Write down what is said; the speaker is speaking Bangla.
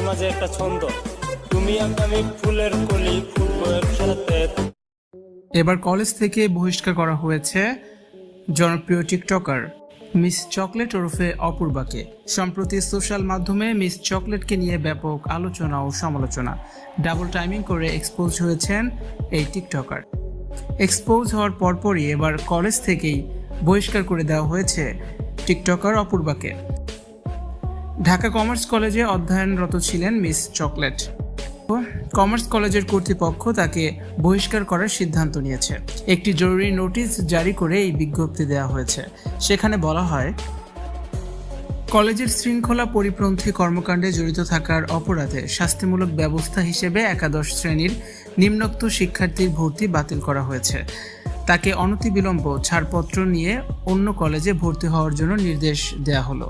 মাঝে একটা ছন্দ, তুমি আমি ফুলের কলি ফুটবো একসাথে। এবার কলেজ থেকে বহিষ্কার করা হয়েছে জনপ্রিয় টিকটকার মিস চকলেট ওরফে অপূর্বাকে। সম্প্রতি সোশ্যাল মাধ্যমে মিস চকলেটকে নিয়ে ব্যাপক আলোচনা ও সমালোচনা। ডাবল টাইমিং করে এক্সপোজ হয়েছেন এই টিকটকার। এক্সপোজ হওয়ার পরপরই এবার কলেজ থেকেই বহিষ্কার করে দেওয়া হয়েছে টিকটকার অপূর্বাকে। ঢাকা কমার্স কলেজে অধ্যয়নরত ছিলেন মিস চকলেট। কমার্স কলেজের কর্তৃপক্ষ তাকে বহিষ্কার করার সিদ্ধান্ত নিয়েছে। একটি জরুরি নোটিশ জারি করে এই বিজ্ঞপ্তি দেওয়া হয়েছে। সেখানে বলা হয়, কলেজের শৃঙ্খলা পরিপন্থী কর্মকাণ্ডে জড়িত থাকার অপরাধে শাস্তিমূলক ব্যবস্থা হিসেবে একাদশ শ্রেণীর নিম্নোক্ত শিক্ষার্থীর ভর্তি বাতিল করা হয়েছে। তাকে অনতিবিলম্ব ছাড়পত্র নিয়ে অন্য কলেজে ভর্তি হওয়ার জন্য নির্দেশ দেওয়া হলো।